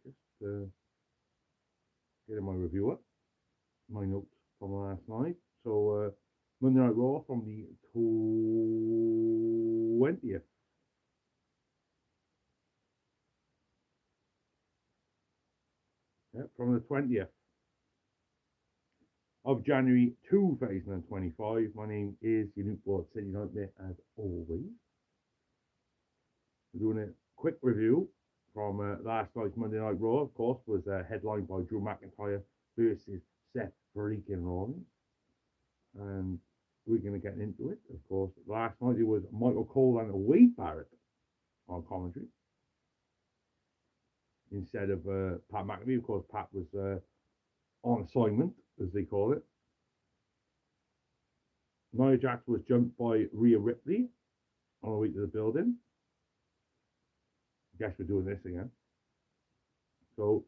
Just getting my review up, my notes from last night. So Monday Night Raw from the 20th. Yeah, from the 20th of January 2025. My name is your Newport City Nightmare, as always. We're doing a quick review from last night's Monday Night Raw, of course, was headlined by Drew McIntyre versus Seth freaking Rollins. And we're going to get into it, of course. Last night it was Michael Cole and Wade Barrett on commentary instead of Pat McAfee. Of course, Pat was on assignment, as they call it. Nia Jax was jumped by Rhea Ripley on the way to the building. I guess we're doing this again. So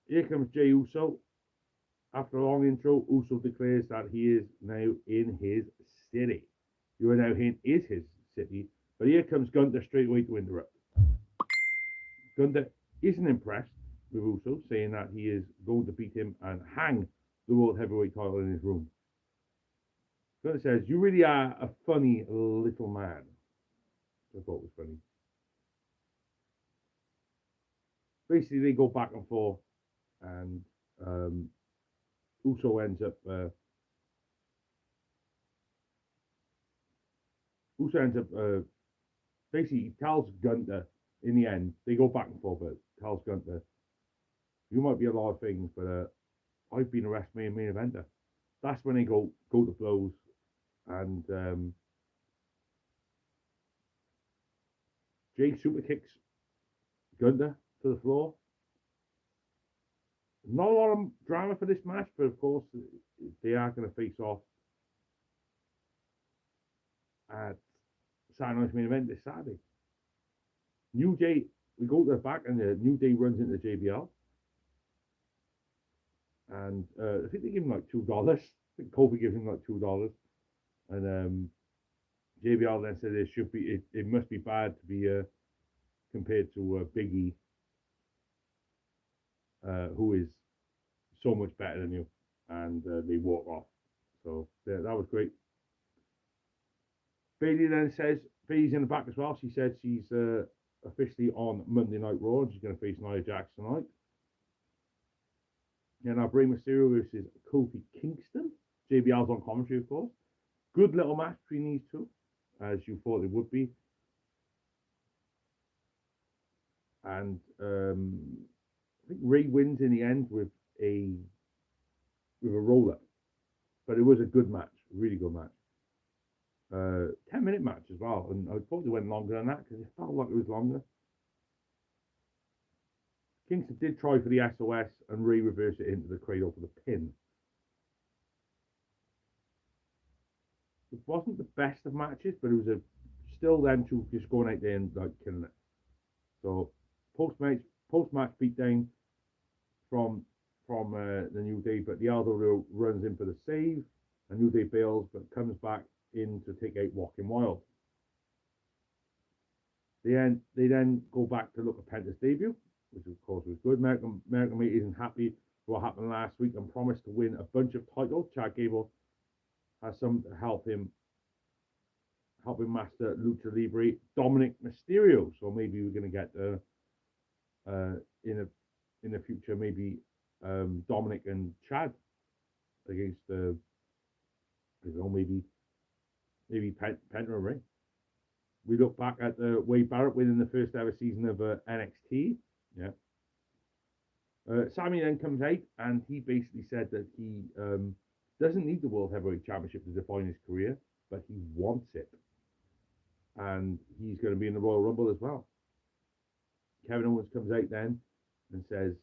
here comes Jey Uso. After a long intro, Uso declares that he is now in his city. You are now in his city. But here comes Gunther straight away to interrupt. Gunther isn't impressed with Uso, saying that he is going to beat him and hang the World Heavyweight title in his room. Gunther says, "You really are a funny little man." I thought was funny. Basically, they go back and forth, and Uso ends up basically he tells Gunther in the end, they go back and forth, but tells Gunther, "You might be a lot of things, but I've been a WrestleMania main eventer." That's when they go to blows, and Jay super kicks Gunther to the floor. Not a lot of drama for this match, but of course they are going to face off at Saturday Night's main event this Saturday. New Day, we go to the back, and the New Day runs into JBL, and I think they give him like $2. I think Kofi gives him like $2, and JBL then said it must be bad to be compared to Big E, who is so much better than you, and they walk off. So yeah, that was great. Bayley then says, Bayley's in the back as well. She said she's officially on Monday Night Raw, and she's going to face Nia Jax tonight. Yeah, now Rey Mysterio versus Kofi Kingston. JBL's on commentary, of course. Good little match between these two, as you thought it would be. And I think Rey wins in the end with a roll-up. But it was a good match, a really good match. 10-minute match as well, and I thought it went longer than that because it felt like it was longer. Kingston did try for the SOS, and Rey reversed it into the cradle for the pin. It wasn't the best of matches, but it was still them two just going out there and like killing it. So post-match beatdown from the New Day, but the Aldo runs in for the save, and New Day bails, but comes back in to take out Walking Wild. They then go back to look at Penta's debut, which of course was good. American Mate isn't happy with what happened last week and promised to win a bunch of titles. Chad Gable has some to help him master Lucha Libre Dominic Mysterio. So maybe we're going to get in the future maybe Dominic and Chad against maybe Penta and Ray. We look back at Wade Barrett winning the first ever season of NXT. Yeah. Sammy then comes out, and he basically said that he doesn't need the World Heavyweight Championship to define his career, but he wants it. And he's going to be in the Royal Rumble as well. Kevin Owens comes out then and says,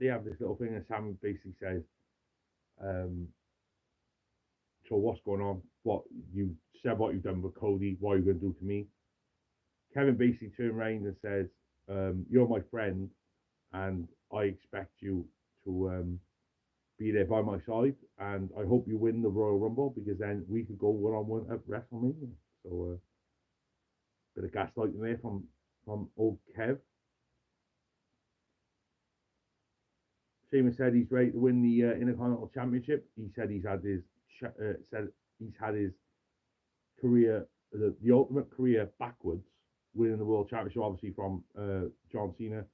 they have this little thing, and Sammy basically says, so what's going on? What you said, what you've done with Cody, what are you going to do to me? Kevin basically turned around and says, you're my friend, and I expect you to be there by my side, and I hope you win the Royal Rumble, because then we could go one-on-one at WrestleMania. So Bit of gaslighting there from old Kev. Sheamus said he's ready to win the Intercontinental Championship. He said he's had his career, the ultimate career backwards, winning the World Championship, obviously from John Cena,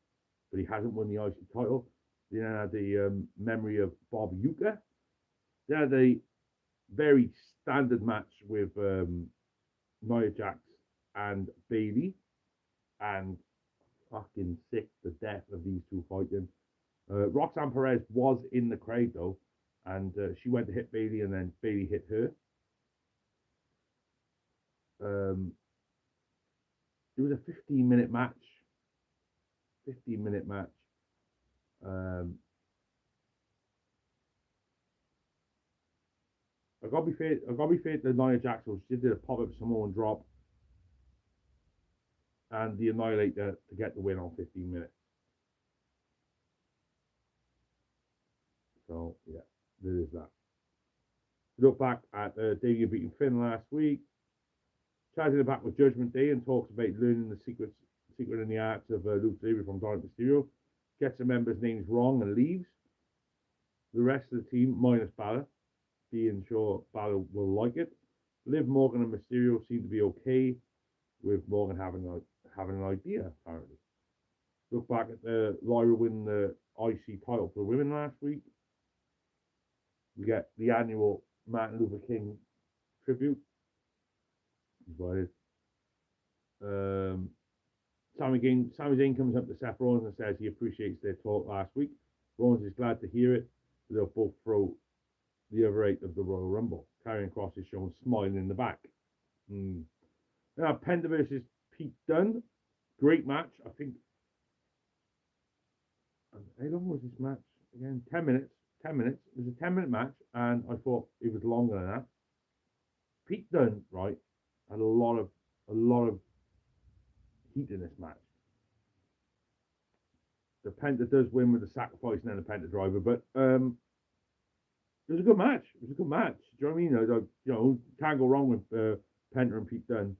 but he hasn't won the IC title. Then I had the memory of Bob Uecker. Then I had a very standard match with Nia Jax and Bayley, and fucking sick the death of these two fighting. Roxanne Perez was in the crowd though, and she went to hit Bayley, and then Bayley hit her. It was a 15-minute match. 15-minute match. I gotta be fair to Nia Jax. She did a pop-up Samoan drop and the Annihilator to get the win on 15 minutes. So yeah, there is that. Look back at Davey beating Finn last week. Chatting back with Judgment Day and talks about learning the secret and the arts of Luke Slavery from Dominic Mysterio. Gets the members' names wrong and leaves. The rest of the team, minus Balor, being sure Balor will like it. Liv Morgan and Mysterio seem to be okay, with Morgan having an idea, apparently. Look back at Lyra winning the IC title for women last week. We get the annual Martin Luther King tribute. Is what it is. Sami Zayn comes up to Seth Rollins and says he appreciates their talk last week. Rollins is glad to hear it. They'll both throw the other 8 of the Royal Rumble. Karrion Kross is shown smiling in the back. Now, Penta versus Pete Dunne. Great match. I think. How long was this match? Again, 10 minutes. 10 minutes. It was a 10-minute match, and I thought it was longer than that. Pete Dunne, right, had a lot of heat in this match. The Penta does win with the sacrifice and then the Penta driver, but it was a good match. It was a good match. Do you know what I mean? You know, can't go wrong with Penta and Pete Dunne.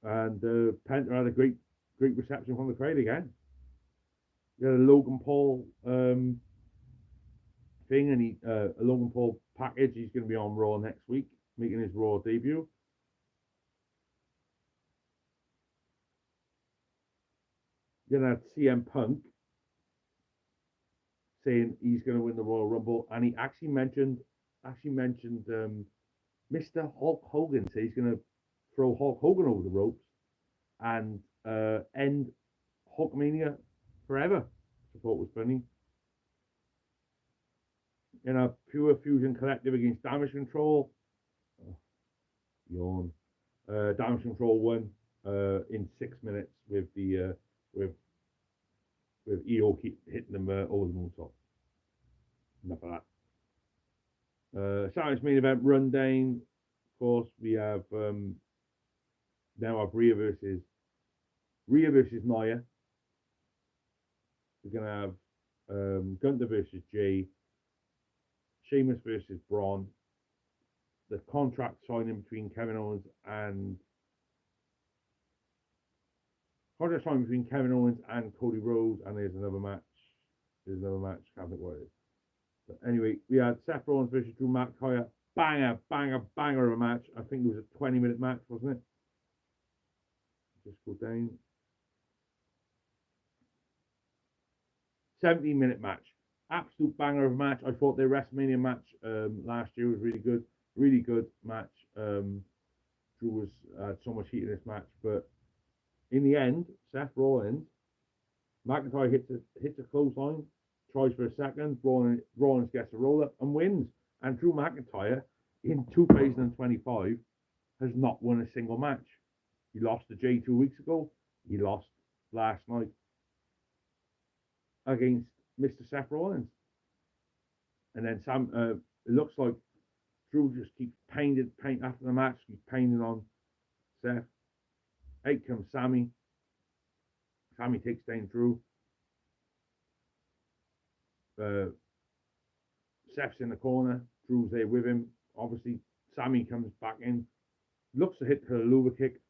And Penta had a great reception from the crowd again. We had a Logan Paul thing, and a Logan Paul package. He's going to be on Raw next week, making his Raw debut. Then I had CM Punk saying he's going to win the Royal Rumble, and he actually mentioned Mr. Hulk Hogan. So he's going to throw Hulk Hogan over the ropes and end Hulkmania forever. I thought was funny. In a Pure Fusion Collective against Damage Control. Yawn. Damage Control won in 6 minutes with the with EO hitting them over the moonsault. Enough of that. Saturday's main event rundown. Of course, we have now our Rhea versus Nia. We're gonna have Gunther versus Jay, Sheamus versus Braun, the contract signing between Kevin Owens and Cody Rhodes, and there's another match. Can't think what it is. But anyway, we had Seth Rollins versus Drew McIntyre. Banger of a match. I think it was a 20-minute match, wasn't it? Just go down. 17-minute match. Absolute banger of a match. I thought their WrestleMania match last year was really good. Really good match. Drew was had so much heat in this match, but in the end, Seth Rollins, McIntyre hits a clothesline, tries for a second, Rollins gets a roll up and wins. And Drew McIntyre in 2025 has not won a single match. He lost to Jay 2 weeks ago. He lost last night against Mr. Seth Rollins. And then it looks like Drew just keeps painting after the match, keeps painting on Seth. Out comes Sammy. Sammy takes down Drew. Seth's in the corner. Drew's there with him. Obviously, Sammy comes back in, looks to hit the Luva kick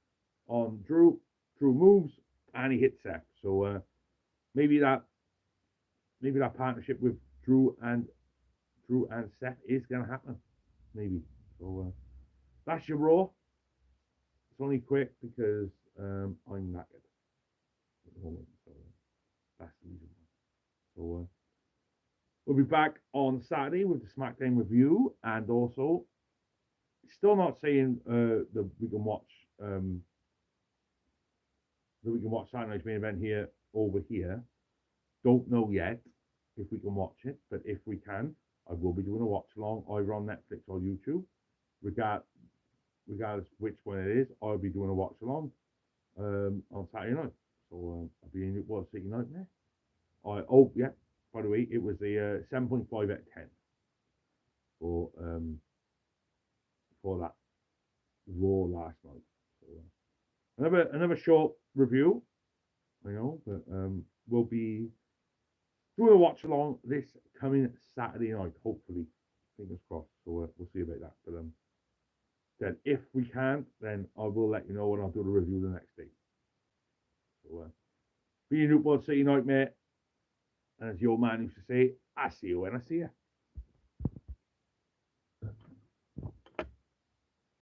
on Drew. Drew moves and he hits Seth. So maybe that partnership with Drew and Seth is gonna happen. Maybe. So that's your Raw. It's only quick because I'm knackered at the moment. So that's the reason why. So we'll be back on Saturday with the SmackDown review, and also still not saying that we can watch Saturday night's main event here over here. Don't know yet if we can watch it, but if we can, I will be doing a watch along either on Netflix or YouTube. Regardless which one it is, I'll be doing a watch along on Saturday night. So I'll be in World City Nightmare. Oh yeah, by the way, it was a 7.5 out of 10 for that Raw last night. So another short review, I know, but we'll be doing a watch along this coming Saturday night, hopefully. Fingers crossed. So we'll see about that. But then if we can, then I will let you know and I'll do the review the next day. So be a Newport City Nightmare, and as the old man used to say, I see you when I see you.